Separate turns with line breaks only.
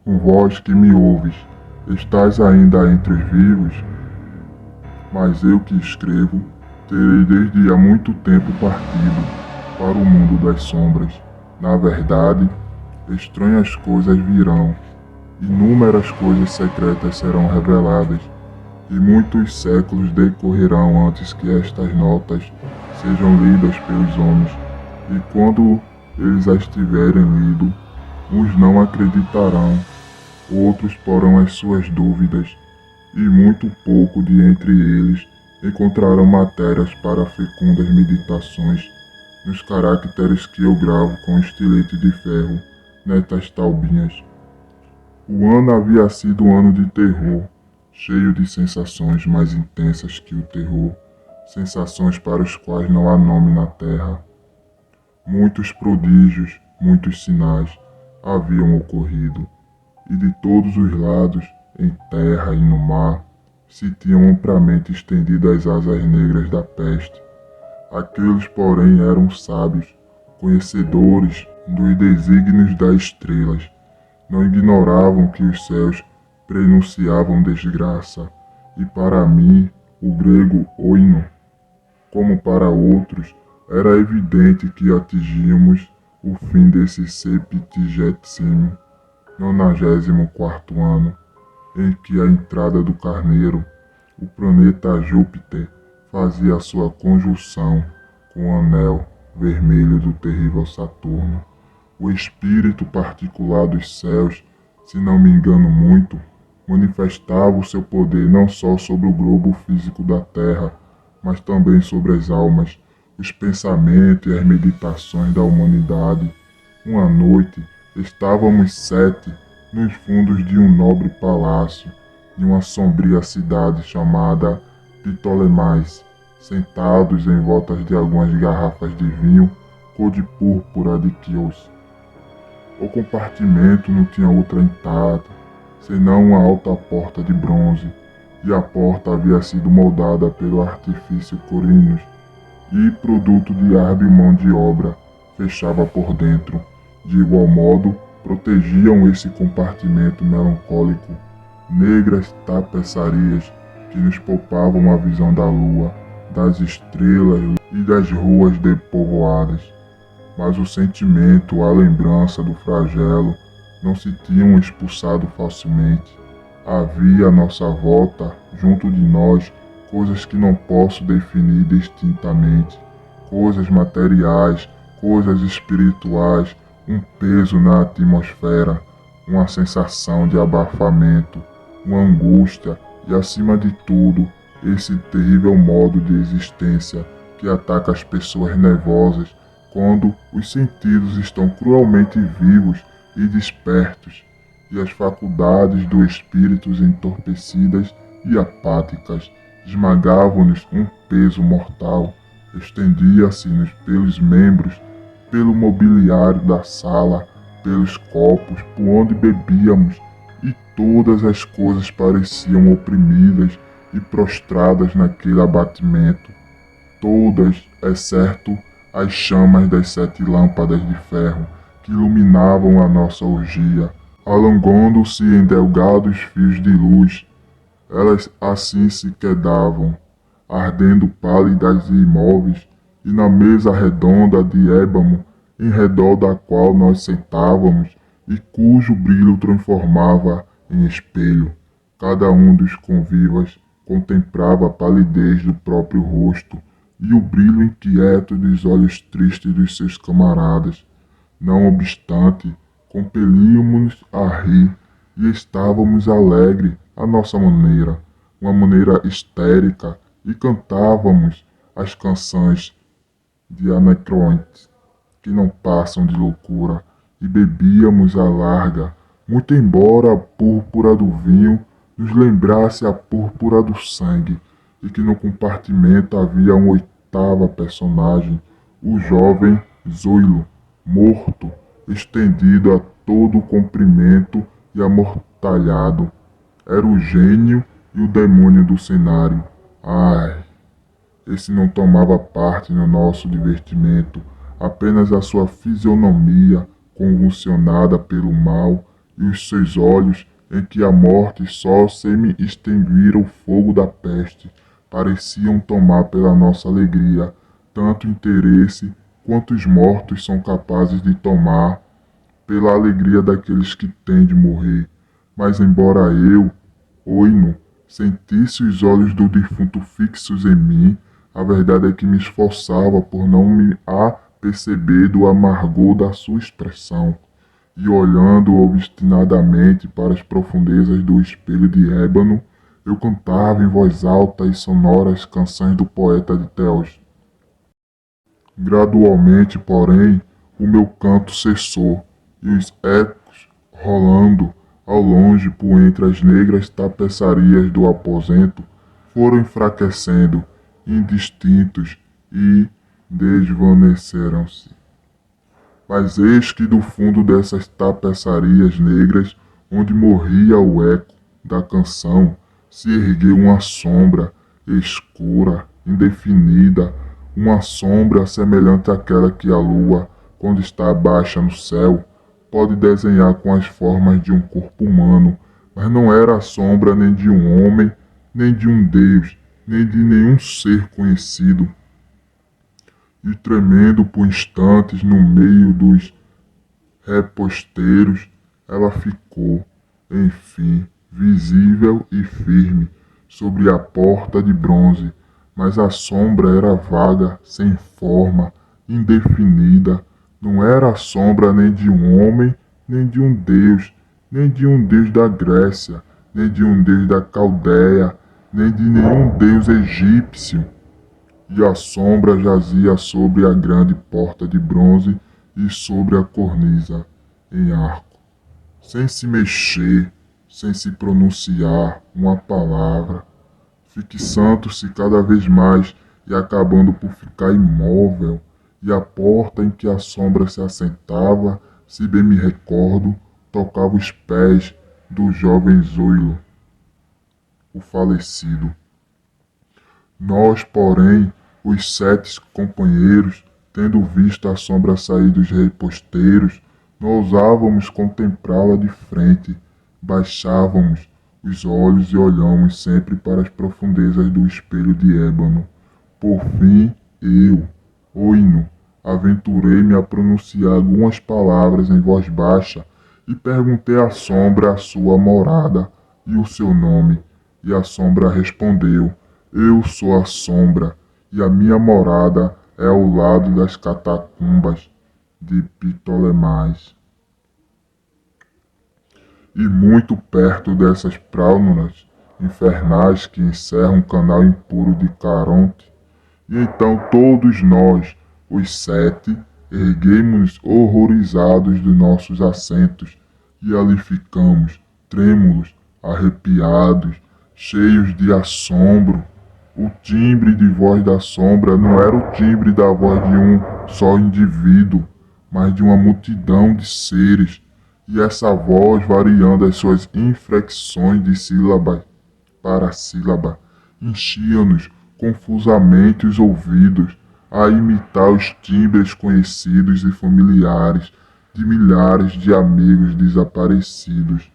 Vós que me ouves, estás ainda entre os vivos? Mas eu que escrevo, terei desde há muito tempo partido para o mundo das sombras. Na verdade, estranhas coisas virão, inúmeras coisas secretas serão reveladas, e muitos séculos decorrerão antes que estas notas sejam lidas pelos homens. E quando eles as tiverem lido, uns não acreditarão, outros porão as suas dúvidas, e muito pouco de entre eles encontrarão matérias para fecundas meditações nos caracteres que eu gravo com estilete de ferro nestas taubinhas. O ano havia sido um ano de terror, cheio de sensações mais intensas que o terror, sensações para os quais não há nome na terra. Muitos prodígios, muitos sinais haviam ocorrido, e de todos os lados, em terra e no mar, se tinham amplamente estendido as asas negras da peste. Aqueles, porém, eram sábios, conhecedores dos desígnios das estrelas. Não ignoravam que os céus prenunciavam desgraça, e para mim, o grego oino, como para outros, era evidente que atingíamos o fim desse 94º ano, em que a entrada do Carneiro, o planeta Júpiter, fazia sua conjunção com o anel vermelho do terrível Saturno. O espírito particular dos céus, se não me engano muito, manifestava o seu poder não só sobre o globo físico da Terra, mas também sobre as almas, os pensamentos e as meditações da humanidade. Uma noite, estávamos 7 nos fundos de um nobre palácio, de uma sombria cidade chamada Ptolemais, sentados em voltas de algumas garrafas de vinho cor de púrpura de Quios. O compartimento não tinha outra entrada, senão uma alta porta de bronze, e a porta havia sido moldada pelo artifício Corinos, e, produto de hábil mão de obra, fechava por dentro. De igual modo, protegiam esse compartimento melancólico negras tapeçarias que nos poupavam a visão da lua, das estrelas e das ruas depovoadas. Mas o sentimento, a lembrança do flagelo não se tinham expulsado facilmente. Havia à nossa volta, junto de nós, coisas que não posso definir distintamente, coisas materiais, coisas espirituais, um peso na atmosfera, uma sensação de abafamento, uma angústia e, acima de tudo, esse terrível modo de existência que ataca as pessoas nervosas quando os sentidos estão cruelmente vivos e despertos, e as faculdades do espírito entorpecidas e apáticas esmagavam-nos um peso mortal, estendia-se-nos pelos membros, pelo mobiliário da sala, pelos copos por onde bebíamos, e todas as coisas pareciam oprimidas e prostradas naquele abatimento. Todas, exceto as chamas das 7 lâmpadas de ferro que iluminavam a nossa orgia, alongando-se em delgados fios de luz. Elas assim se quedavam, ardendo pálidas e imóveis, e na mesa redonda de ébano, em redor da qual nós sentávamos, e cujo brilho transformava em espelho, cada um dos convivas contemplava a palidez do próprio rosto e o brilho inquieto dos olhos tristes dos seus camaradas. Não obstante, compelíamos-nos a rir e estávamos alegres à nossa maneira, uma maneira histérica, e cantávamos as canções de Anacreonte, que não passam de loucura, e bebíamos à larga, muito embora a púrpura do vinho nos lembrasse a púrpura do sangue, e que no compartimento havia uma 8ª personagem, o jovem Zoilo, morto, estendido a todo o comprimento e amortalhado. Era o gênio e o demônio do cenário. Ai, esse não tomava parte no nosso divertimento, apenas a sua fisionomia, convulsionada pelo mal, e os seus olhos, em que a morte só semi-extinguira o fogo da peste, pareciam tomar pela nossa alegria tanto interesse quanto os mortos são capazes de tomar pela alegria daqueles que têm de morrer. Mas embora eu, Oino, sentisse os olhos do defunto fixos em mim, a verdade é que me esforçava por não me aperceber do amargor da sua expressão, e olhando obstinadamente para as profundezas do espelho de ébano, eu cantava em voz alta e sonora as canções do poeta de Teos. Gradualmente, porém, o meu canto cessou, e os ecos, rolando ao longe por entre as negras tapeçarias do aposento, foram enfraquecendo, indistintos, e desvaneceram-se. Mas eis que do fundo dessas tapeçarias negras, onde morria o eco da canção, se ergueu uma sombra escura, indefinida, uma sombra semelhante àquela que a lua, quando está baixa no céu, pode desenhar com as formas de um corpo humano, mas não era a sombra nem de um homem, nem de um deus, nem de nenhum ser conhecido. E tremendo por instantes no meio dos reposteiros, ela ficou, enfim, visível e firme, sobre a porta de bronze, mas a sombra era vaga, sem forma, indefinida. Não era a sombra nem de um homem, nem de um deus, nem de um deus da Grécia, nem de um deus da Caldeia, nem de nenhum deus egípcio. E a sombra jazia sobre a grande porta de bronze e sobre a cornisa, em arco, sem se mexer, sem se pronunciar uma palavra, fixando-se cada vez mais e acabando por ficar imóvel, e a porta em que a sombra se assentava, se bem me recordo, tocava os pés do jovem Zoilo, o falecido. Nós, porém, os 7 companheiros, tendo visto a sombra sair dos reposteiros, não ousávamos contemplá-la de frente, baixávamos os olhos e olhamos sempre para as profundezas do espelho de ébano. Por fim, eu, Oino, aventurei-me a pronunciar algumas palavras em voz baixa e perguntei à sombra a sua morada e o seu nome, e a sombra respondeu: eu sou a sombra, e a minha morada é ao lado das catacumbas de Ptolemais. E muito perto dessas praunas infernais que encerram um canal impuro de Caronte. E então todos nós, os 7, erguemos horrorizados dos nossos assentos, e ali ficamos, trêmulos, arrepiados, cheios de assombro. O timbre de voz da sombra não era o timbre da voz de um só indivíduo, mas de uma multidão de seres, e essa voz, variando as suas inflexões de sílaba para sílaba, enchia-nos confusamente os ouvidos, a imitar os timbres conhecidos e familiares de milhares de amigos desaparecidos.